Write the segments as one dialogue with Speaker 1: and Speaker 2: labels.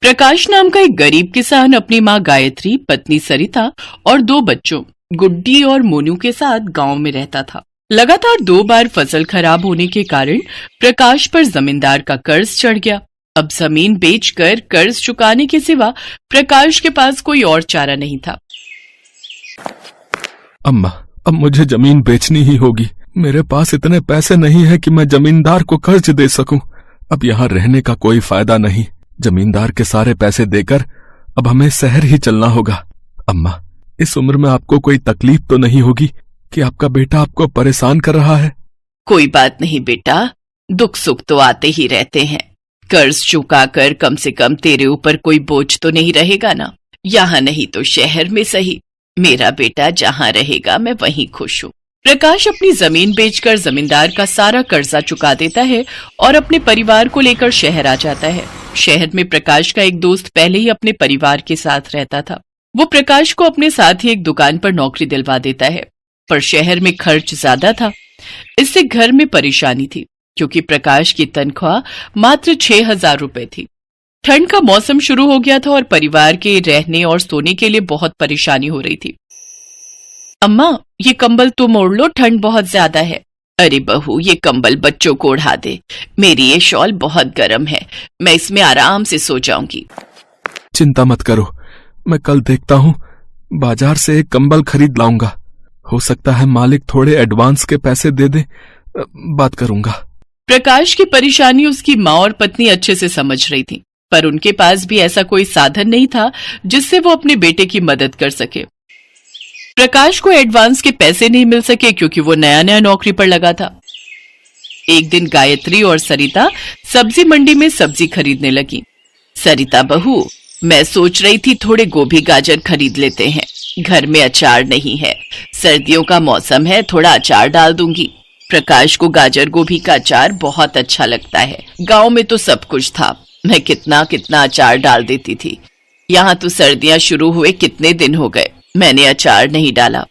Speaker 1: प्रकाश नाम का एक गरीब किसान अपनी माँ गायत्री, पत्नी सरिता और 2 बच्चों गुड्डी और मोनू के साथ गांव में रहता था। लगातार 2 बार फसल खराब होने के कारण प्रकाश पर जमींदार का कर्ज चढ़ गया। अब जमीन बेचकर कर्ज चुकाने के सिवा प्रकाश के पास कोई और चारा नहीं था।
Speaker 2: अम्मा, अब मुझे जमीन बेचनी ही होगी। मेरे पास इतने पैसे नहीं है कि मैं जमींदार को कर्ज दे सकूं। अब यहाँ रहने का कोई फायदा नहीं। जमींदार के सारे पैसे देकर अब हमें शहर ही चलना होगा। अम्मा, इस उम्र में आपको कोई तकलीफ तो नहीं होगी कि आपका बेटा आपको परेशान कर रहा है?
Speaker 1: कोई बात नहीं बेटा, दुख सुख तो आते ही रहते हैं। कर्ज चुकाकर कम से कम तेरे ऊपर कोई बोझ तो नहीं रहेगा ना। यहाँ नहीं तो शहर में सही, मेरा बेटा जहाँ रहेगा मैं वहीं खुश हूँ। प्रकाश अपनी जमीन बेचकर जमींदार का सारा कर्जा चुका देता है और अपने परिवार को लेकर शहर आ जाता है। शहर में प्रकाश का एक दोस्त पहले ही अपने परिवार के साथ रहता था। वो प्रकाश को अपने साथ ही एक दुकान पर नौकरी दिलवा देता है, पर शहर में खर्च ज्यादा था। इससे घर में परेशानी थी क्योंकि प्रकाश की तनख्वाह मात्र 6,000 रुपए थी। ठंड का मौसम शुरू हो गया था और परिवार के रहने और सोने के लिए बहुत परेशानी हो रही थी। अम्मा, ये कंबल तुम ओढ़ लो, ठंड बहुत ज्यादा है। अरे बहू, ये कंबल बच्चों को ओढ़ा दे। मेरी ये शॉल बहुत गर्म है, मैं इसमें आराम से सो जाऊंगी।
Speaker 2: चिंता मत करो, मैं कल देखता हूँ, बाजार से एक कंबल खरीद लाऊंगा। हो सकता है मालिक थोड़े एडवांस के पैसे दे दे, बात करूंगा।
Speaker 1: प्रकाश की परेशानी उसकी माँ और पत्नी अच्छे से समझ रही थी, पर उनके पास भी ऐसा कोई साधन नहीं था जिससे वो अपने बेटे की मदद कर सके। प्रकाश को एडवांस के पैसे नहीं मिल सके क्योंकि वो नया नया नौकरी पर लगा था। एक दिन गायत्री और सरिता सब्जी मंडी में सब्जी खरीदने लगी। सरिता बहू, मैं सोच रही थी थोड़े गोभी गाजर खरीद लेते हैं। घर में अचार नहीं है, सर्दियों का मौसम है, थोड़ा अचार डाल दूंगी। प्रकाश को गाजर गोभी का अचार बहुत अच्छा लगता है। गांव में तो सब कुछ था, मैं कितना कितना अचार डाल देती थी। यहाँ तो सर्दियां शुरू हुए कितने दिन हो गए, मैंने अचार नहीं डाला।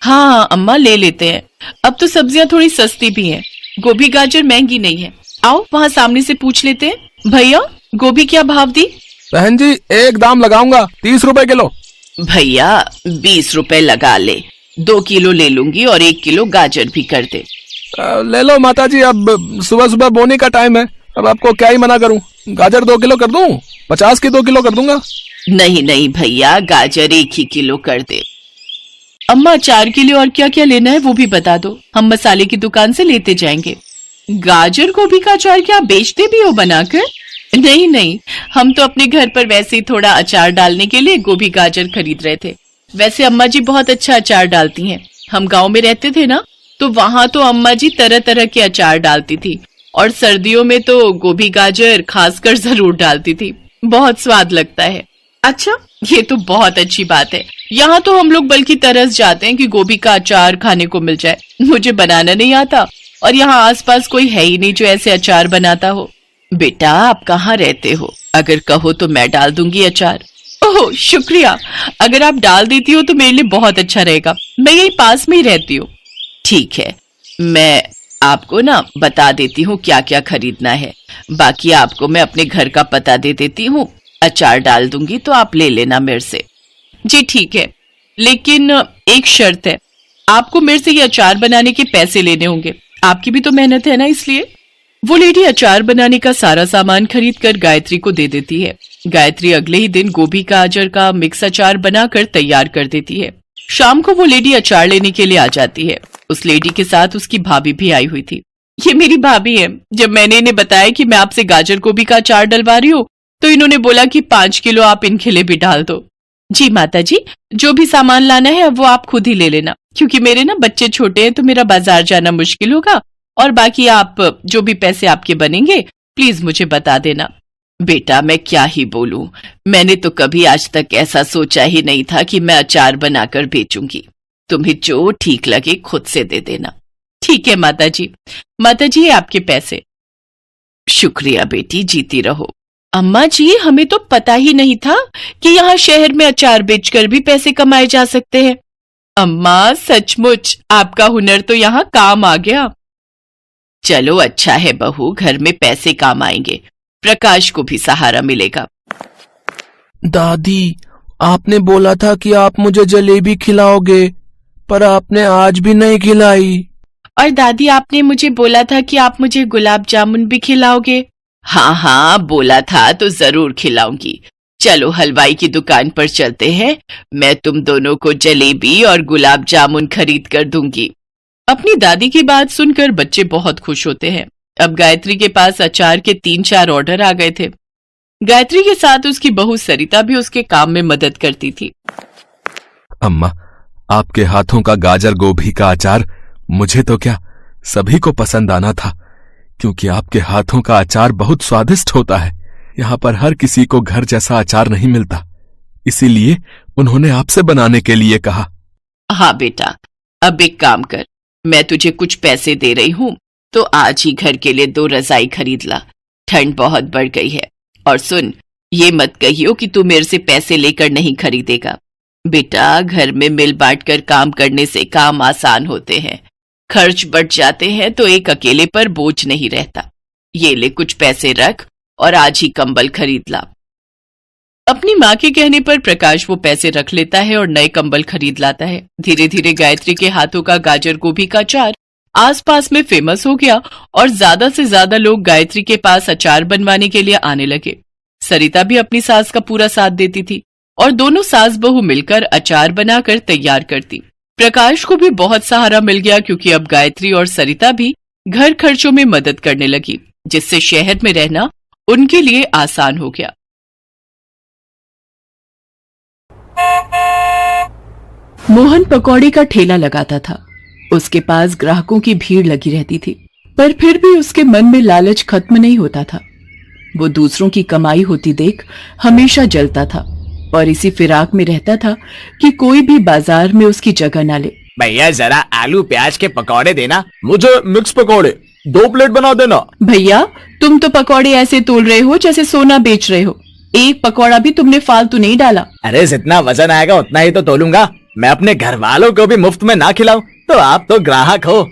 Speaker 1: हाँ अम्मा, ले लेते हैं, अब तो सब्जियां थोड़ी सस्ती भी हैं, गोभी गाजर महंगी नहीं है। आओ वहाँ सामने से पूछ लेते हैं। भैया, गोभी क्या भाव दी?
Speaker 2: बहन जी, एक दाम लगाऊंगा, 30 रुपए किलो।
Speaker 1: भैया 20 रुपए लगा ले, 2 किलो ले लूंगी और 1 किलो गाजर भी कर दे।
Speaker 2: ले लो माता जी, अब सुबह सुबह बोने का टाइम है, अब आपको क्या ही मना करूं। गाजर 2 किलो कर दूं, 50 की 2 किलो कर दूंगा।
Speaker 1: नहीं नहीं भैया, गाजर 1 ही किलो कर दे। अम्मा, 4 किलो और क्या क्या लेना है वो भी बता दो, हम मसाले की दुकान से लेते जाएंगे। गाजर गोभी का अचार क्या बेचते भी हो बनाकर? नहीं नहीं, हम तो अपने घर पर वैसे ही थोड़ा अचार डालने के लिए गोभी गाजर खरीद रहे थे। वैसे अम्मा जी बहुत अच्छा अचार डालती हैं। हम गांव में रहते थे ना, तो वहां तो अम्मा जी तरह तरह के अचार डालती थी और सर्दियों में तो गोभी गाजर खासकर जरूर डालती थी, बहुत स्वाद लगता है। अच्छा, ये तो बहुत अच्छी बात है। यहाँ तो हम लोग बल्कि तरस जाते हैं कि गोभी का अचार खाने को मिल जाए। मुझे बनाना नहीं आता और यहाँ आसपास कोई है ही नहीं जो ऐसे अचार बनाता हो। बेटा, आप कहाँ रहते हो? अगर कहो तो मैं डाल दूंगी अचार। ओह शुक्रिया, अगर आप डाल देती हो तो मेरे लिए बहुत अच्छा रहेगा, मैं यही पास में ही रहती हूँ। ठीक है, मैं आपको ना बता देती हूँ क्या क्या खरीदना है, बाकी आपको मैं अपने घर का पता दे देती हूँ। अचार डाल दूंगी तो आप ले लेना मेरे से। जी ठीक है, लेकिन एक शर्त है, आपको मेरे से ये अचार बनाने के पैसे लेने होंगे, आपकी भी तो मेहनत है ना, इसलिए। वो लेडी अचार बनाने का सारा सामान खरीद कर गायत्री को दे देती है। गायत्री अगले ही दिन गोभी गाजर का मिक्स अचार बनाकर तैयार कर देती है। शाम को वो लेडी अचार लेने के लिए आ जाती है। उस लेडी के साथ उसकी भाभी भी आई हुई थी। ये मेरी भाभी है। जब मैंने इन्हें बताया कि मैं आपसे गाजर गोभी का अचार डलवा रही हूँ तो इन्होंने बोला कि 5 किलो आप इनके लिए भी डाल दो। जी माता जी, जो भी सामान लाना है वो आप खुद ही ले लेना, क्योंकि मेरे ना बच्चे छोटे हैं तो मेरा बाजार जाना मुश्किल होगा, और बाकी आप जो भी पैसे आपके बनेंगे प्लीज मुझे बता देना। बेटा, मैं क्या ही बोलूं, मैंने तो कभी आज तक ऐसा सोचा ही नहीं था कि मैं अचार बनाकर बेचूंगी। तुम्हें जो ठीक लगे खुद से दे देना। ठीक है माता जी। माता जी, ये आपके पैसे। शुक्रिया बेटी, जीती रहो। अम्मा जी, हमें तो पता ही नहीं था कि यहाँ शहर में अचार बेचकर भी पैसे कमाए जा सकते हैं। अम्मा, सचमुच आपका हुनर तो यहाँ काम आ गया। चलो अच्छा है बहू, घर में पैसे काम आएंगे, प्रकाश को भी सहारा मिलेगा।
Speaker 2: दादी, आपने बोला था कि आप मुझे जलेबी खिलाओगे, पर आपने आज भी नहीं खिलाई।
Speaker 1: और दादी, आपने मुझे बोला था कि आप मुझे गुलाब जामुन भी खिलाओगे। हाँ हाँ, बोला था तो जरूर खिलाऊंगी। चलो हलवाई की दुकान पर चलते हैं, मैं तुम दोनों को जलेबी और गुलाब जामुन खरीद कर दूंगी। अपनी दादी की बात सुनकर बच्चे बहुत खुश होते हैं। अब गायत्री के पास अचार के 3-4 ऑर्डर आ गए थे। गायत्री के साथ उसकी बहू सरिता भी उसके काम में मदद करती थी।
Speaker 2: अम्मा, आपके हाथों का गाजर गोभी का अचार मुझे तो क्या, सभी को पसंद आना था, क्योंकि आपके हाथों का अचार बहुत स्वादिष्ट होता है। यहाँ पर हर किसी को घर जैसा अचार नहीं मिलता, इसीलिए उन्होंने आपसे बनाने के लिए कहा।
Speaker 1: हाँ बेटा, अब एक काम कर, मैं तुझे कुछ पैसे दे रही हूँ, तो आज ही घर के लिए 2 रजाई खरीद ला। ठंड बहुत बढ़ गई है। और सुन, ये मत कहियो कि तू मेरे से पैसे लेकर नहीं खरीदेगा। बेटा, घर में मिल बांट कर काम करने से काम आसान होते हैं, खर्च बढ़ जाते हैं तो एक अकेले पर बोझ नहीं रहता। ये ले, कुछ पैसे रख और आज ही कंबल खरीद ला। अपनी माँ के कहने पर प्रकाश वो पैसे रख लेता है और नए कंबल खरीद लाता है। धीरे धीरे गायत्री के हाथों का गाजर गोभी का अचार आसपास में फेमस हो गया और ज्यादा से ज्यादा लोग गायत्री के पास अचार बनवाने के लिए आने लगे। सरिता भी अपनी सास का पूरा साथ देती थी और दोनों सास बहू मिलकर अचार बनाकर तैयार करती। प्रकाश को भी बहुत सहारा मिल गया, क्योंकि अब गायत्री और सरिता भी घर खर्चों में मदद करने लगी, जिससे शहर में रहना उनके लिए आसान हो गया। मोहन पकौड़े का ठेला लगाता था। उसके पास ग्राहकों की भीड़ लगी रहती थी, पर फिर भी उसके मन में लालच खत्म नहीं होता था। वो दूसरों की कमाई होती देख हमेशा जलता था और इसी फिराक में रहता था कि कोई भी बाजार में उसकी जगह ना ले।
Speaker 3: भैया, जरा आलू प्याज के पकौड़े देना। मुझे मिक्स पकौड़े 2 प्लेट बना देना।
Speaker 1: भैया, तुम तो पकौड़े ऐसे तोल रहे हो जैसे सोना बेच रहे हो। एक पकौड़ा भी तुमने फालतू नहीं डाला।
Speaker 3: अरे, जितना वजन आएगा उतना ही तो तोलूंगा। मैं अपने घर वालों को भी मुफ्त में ना खिलाऊं तो आप तो ग्राहक हो।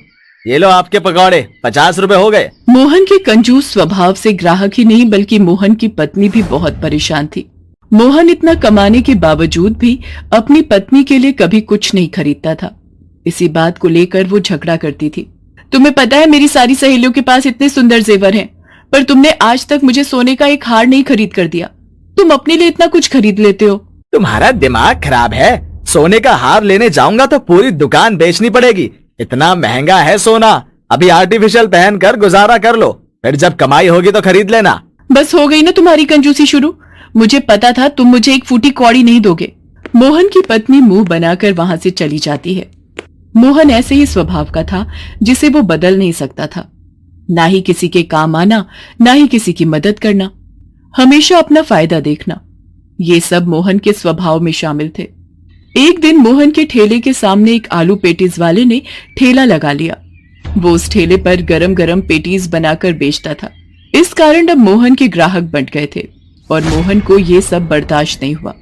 Speaker 3: ये लो आपके पकौड़े, 50 रुपए हो गए।
Speaker 1: मोहन के कंजूस स्वभाव से ग्राहक ही नहीं बल्कि मोहन की पत्नी भी बहुत परेशान थी। मोहन इतना कमाने के बावजूद भी अपनी पत्नी के लिए कभी कुछ नहीं खरीदता था। इसी बात को लेकर वो झगड़ा करती थी। तुम्हें पता है, मेरी सारी सहेलियों के पास इतने सुंदर जेवर हैं, पर तुमने आज तक मुझे सोने का एक हार नहीं खरीद कर दिया। तुम अपने लिए इतना कुछ खरीद लेते हो।
Speaker 3: तुम्हारा दिमाग खराब है। सोने का हार लेने जाऊंगा तो पूरी दुकान बेचनी पड़ेगी। इतना महंगा है सोना। अभी आर्टिफिशियल पहन कर गुजारा कर लो, फिर जब कमाई होगी तो खरीद लेना।
Speaker 1: बस हो गई ना तुम्हारी कंजूसी शुरू। मुझे पता था तुम मुझे एक फूटी कौड़ी नहीं दोगे। मोहन की पत्नी मुंह बनाकर वहां से चली जाती है। मोहन ऐसे ही स्वभाव का था जिसे वो बदल नहीं सकता था। ना ही किसी के काम आना, ना ही किसी की मदद करना, हमेशा अपना फायदा देखना, ये सब मोहन के स्वभाव में शामिल थे। एक दिन मोहन के ठेले के सामने एक आलू पेटीज वाले ने ठेला लगा लिया। वो उस ठेले पर गरम गरम पेटीज बनाकर बेचता था। इस कारण अब मोहन के ग्राहक बंट गए थे और मोहन को ये सब बर्दाश्त नहीं हुआ।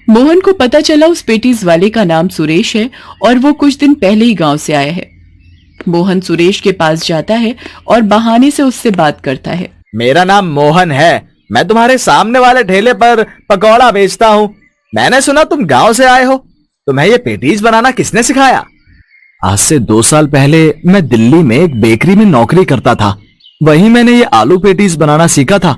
Speaker 1: मोहन को पता चला उस पेटीज वाले का नाम सुरेश है और वो कुछ दिन पहले ही गांव से आया है। मोहन सुरेश के पास जाता है और बहाने से उससे बात करता है।
Speaker 3: मेरा नाम मोहन है, मैं तुम्हारे सामने वाले ठेले पर पकौड़ा बेचता हूँ। मैंने सुना तुम गांव से आए हो, तुम्हें ये पेटीज बनाना किसने सिखाया? आज से 2 साल पहले मैं दिल्ली में एक बेकरी में नौकरी करता था। वहीं मैंने ये आलू पेटीज बनाना सीखा था।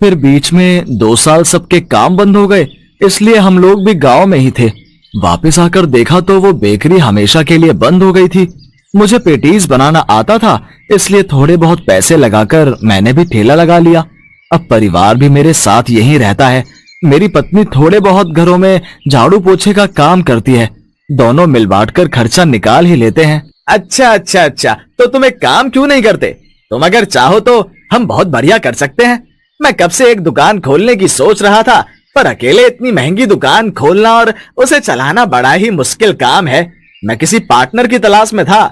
Speaker 3: फिर बीच में 2 साल सबके काम बंद हो गए, इसलिए हम लोग भी गांव में ही थे। वापस आकर देखा तो वो बेकरी हमेशा के लिए बंद हो गई थी। मुझे पेटीज बनाना आता था, इसलिए थोड़े बहुत पैसे लगाकर मैंने भी ठेला लगा लिया। अब परिवार भी मेरे साथ यहीं रहता है। मेरी पत्नी थोड़े बहुत घरों में झाड़ू पोछे का काम करती है। दोनों मिल बांट कर खर्चा निकाल ही लेते हैं। अच्छा, तो तुम एक काम क्यों नहीं करते? तुम अगर चाहो तो हम बहुत बढ़िया कर सकते हैं। मैं कब से एक दुकान खोलने की सोच रहा था, पर अकेले इतनी महंगी दुकान खोलना और उसे चलाना बड़ा ही मुश्किल काम है। मैं किसी पार्टनर की तलाश में था।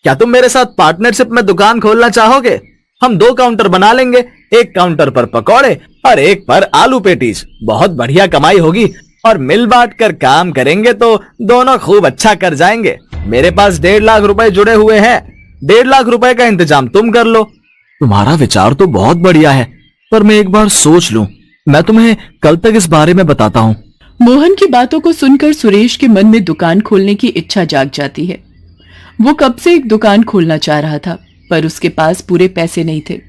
Speaker 3: क्या तुम मेरे साथ पार्टनरशिप में दुकान खोलना चाहोगे? हम 2 काउंटर बना लेंगे, एक काउंटर पर पकौड़े और एक पर आलू पेटीज। बहुत बढ़िया कमाई होगी और मिल बांट कर काम करेंगे तो दोनों खूब अच्छा कर जाएंगे। मेरे पास 1.5 लाख रुपए जुड़े हुए हैं। 1.5 लाख रुपए का इंतजाम तुम कर लो। तुम्हारा विचार तो बहुत बढ़िया है, पर मैं एक बार सोच लूं। मैं तुम्हें कल तक इस बारे में बताता हूँ।
Speaker 1: मोहन की बातों को सुनकर सुरेश के मन में दुकान खोलने की इच्छा जाग जाती है। वो कब से एक दुकान खोलना चाह रहा था, पर उसके पास पूरे पैसे नहीं थे।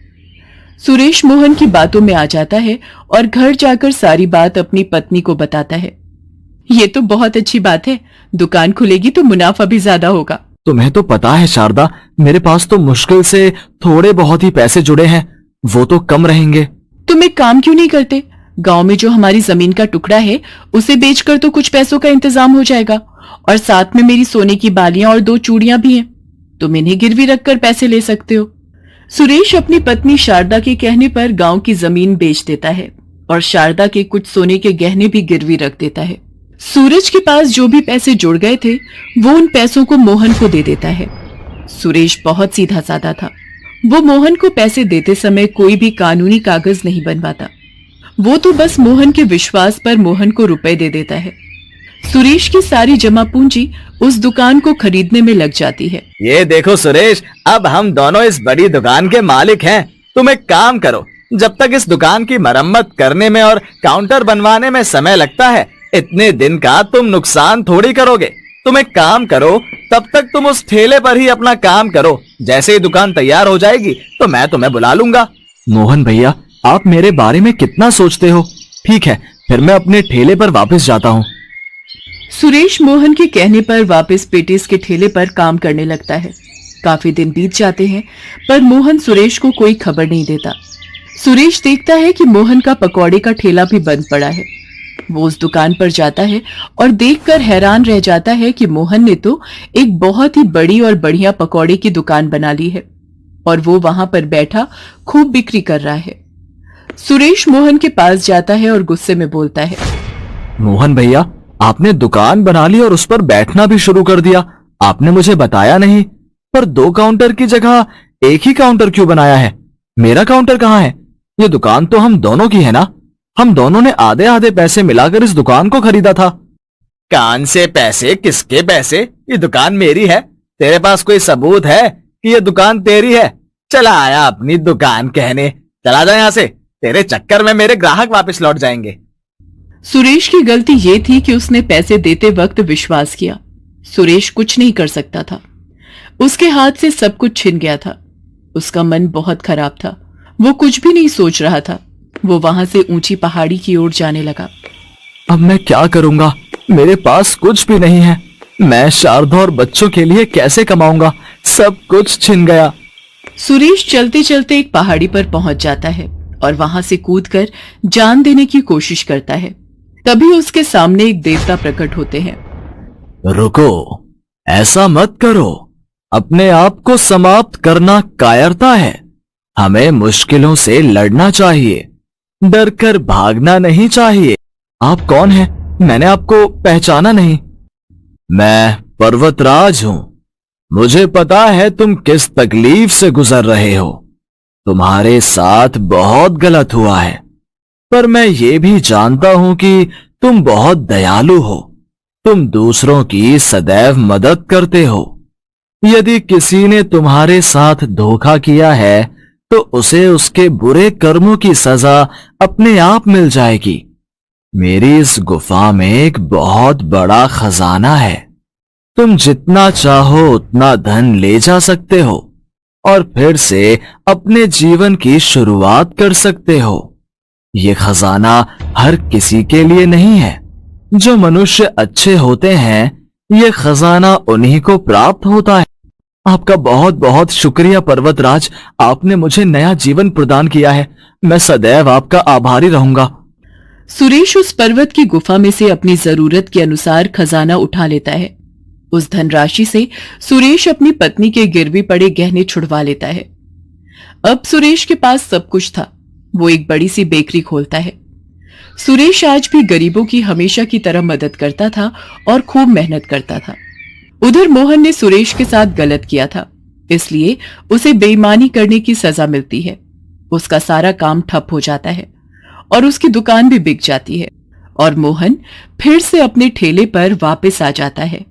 Speaker 1: सुरेश मोहन की बातों में आ जाता है और घर जाकर सारी बात अपनी पत्नी को बताता है। ये तो बहुत अच्छी बात है, दुकान खुलेगी तो मुनाफा भी ज्यादा होगा।
Speaker 3: तुम्हें तो पता है शारदा, मेरे पास तो मुश्किल से थोड़े बहुत ही पैसे जुड़े हैं, वो तो कम रहेंगे।
Speaker 1: तुम एक काम क्यों नहीं करते? गांव में जो हमारी जमीन का टुकड़ा है उसे बेचकर तो कुछ पैसों का इंतजाम हो जाएगा, और साथ में मेरी सोने की बालियां और 2 चूड़ियां भी हैं। तुम इन्हें गिरवी रखकर पैसे ले सकते हो। सुरेश अपनी पत्नी शारदा के कहने पर गांव की जमीन बेच देता है और शारदा के कुछ सोने के गहने भी गिरवी रख देता है। सूरज के पास जो भी पैसे जुड़ गए थे वो उन पैसों को मोहन को दे देता है। सुरेश बहुत सीधा साधा था। वो मोहन को पैसे देते समय कोई भी कानूनी कागज नहीं बनवाता। वो तो बस मोहन के विश्वास पर मोहन को रुपए दे देता है। सुरेश की सारी जमा पूंजी उस दुकान को खरीदने में लग जाती है।
Speaker 3: ये देखो सुरेश, अब हम दोनों इस बड़ी दुकान के मालिक हैं। तुम एक काम करो, जब तक इस दुकान की मरम्मत करने में और काउंटर बनवाने में समय लगता है, इतने दिन का तुम नुकसान थोड़ी करोगे। तुम एक काम करो, तब तक तुम उस ठेले पर ही अपना काम करो। जैसे ही दुकान तैयार हो जाएगी तो मैं तुम्हें बुला लूंगा। मोहन भैया, आप मेरे बारे में कितना सोचते हो। ठीक है, फिर मैं अपने ठेले पर वापस जाता हूँ।
Speaker 1: सुरेश मोहन के कहने पर वापस पेटिस के ठेले पर काम करने लगता है। काफी दिन बीत जाते हैं, पर मोहन सुरेश को कोई खबर नहीं देता। सुरेश देखता है कि मोहन का पकौड़े का ठेला भी बंद पड़ा है। वो उस दुकान पर जाता है और देखकर हैरान रह जाता है कि मोहन ने तो एक बहुत ही बड़ी और बढ़िया पकौड़े की दुकान बना ली है और वो वहां पर बैठा खूब बिक्री कर रहा है। सुरेश मोहन के पास जाता है और गुस्से में बोलता है,
Speaker 3: मोहन भैया, आपने दुकान बना ली और उस पर बैठना भी शुरू कर दिया। आपने मुझे बताया नहीं। पर 2 काउंटर की जगह एक ही काउंटर क्यों बनाया है? मेरा काउंटर कहाँ है? ये दुकान तो हम दोनों की है ना? हम दोनों ने आधे आधे पैसे मिलाकर इस दुकान को खरीदा था। कान से पैसे? किसके पैसे? ये दुकान मेरी है। तेरे पास कोई सबूत है कि ये दुकान तेरी है? चला आया अपनी दुकान कहने। चला जा यहाँ से, तेरे चक्कर में मेरे ग्राहक वापस लौट जाएंगे।
Speaker 1: सुरेश की गलती ये थी कि उसने पैसे देते वक्त विश्वास किया। सुरेश कुछ नहीं कर सकता था। उसके हाथ से सब कुछ छिन गया था। उसका मन बहुत खराब था। वो कुछ भी नहीं सोच रहा था। वो वहां से ऊंची पहाड़ी की ओर जाने लगा।
Speaker 3: अब मैं क्या करूंगा? मेरे पास कुछ भी नहीं है। मैं शारदा और बच्चों के लिए कैसे कमाऊंगा? सब कुछ छिन गया।
Speaker 1: सुरेश चलते चलते एक पहाड़ी पर पहुंच जाता है और वहां से कूदकर जान देने की कोशिश करता है। तभी उसके सामने एक देवता प्रकट होते हैं।
Speaker 3: रुको, ऐसा मत करो। अपने आप को समाप्त करना कायरता है। हमें मुश्किलों से लड़ना चाहिए, डर कर भागना नहीं चाहिए। आप कौन हैं? मैंने आपको पहचाना नहीं। मैं पर्वतराज हूं। मुझे पता है तुम किस तकलीफ से गुजर रहे हो। तुम्हारे साथ बहुत गलत हुआ है, पर मैं ये भी जानता हूं कि तुम बहुत दयालु हो। तुम दूसरों की सदैव मदद करते हो। यदि किसी ने तुम्हारे साथ धोखा किया है तो उसे उसके बुरे कर्मों की सजा अपने आप मिल जाएगी। मेरी इस गुफा में एक बहुत बड़ा खजाना है। तुम जितना चाहो उतना धन ले जा सकते हो और फिर से अपने जीवन की शुरुआत कर सकते हो। ये खजाना हर किसी के लिए नहीं है। जो मनुष्य अच्छे होते हैं, ये खजाना उन्हीं को प्राप्त होता है। आपका बहुत बहुत शुक्रिया पर्वतराज। आपने मुझे नया जीवन प्रदान किया है। मैं सदैव आपका आभारी रहूंगा।
Speaker 1: सुरेश उस पर्वत की गुफा में से अपनी जरूरत के अनुसार खजाना उठा लेता है। उस धनराशि से सुरेश अपनी पत्नी के गिरवी पड़े गहने छुड़वा लेता है। अब सुरेश के पास सब कुछ था। वो एक बड़ी सी बेकरी खोलता है। सुरेश आज भी गरीबों की हमेशा की तरह मदद करता था और खूब मेहनत करता था। उधर मोहन ने सुरेश के साथ गलत किया था, इसलिए उसे बेईमानी करने की सजा मिलती है। उसका सारा काम ठप हो जाता है और उसकी दुकान भी बिक जाती है और मोहन फिर से अपने ठेले पर वापस आ जाता है।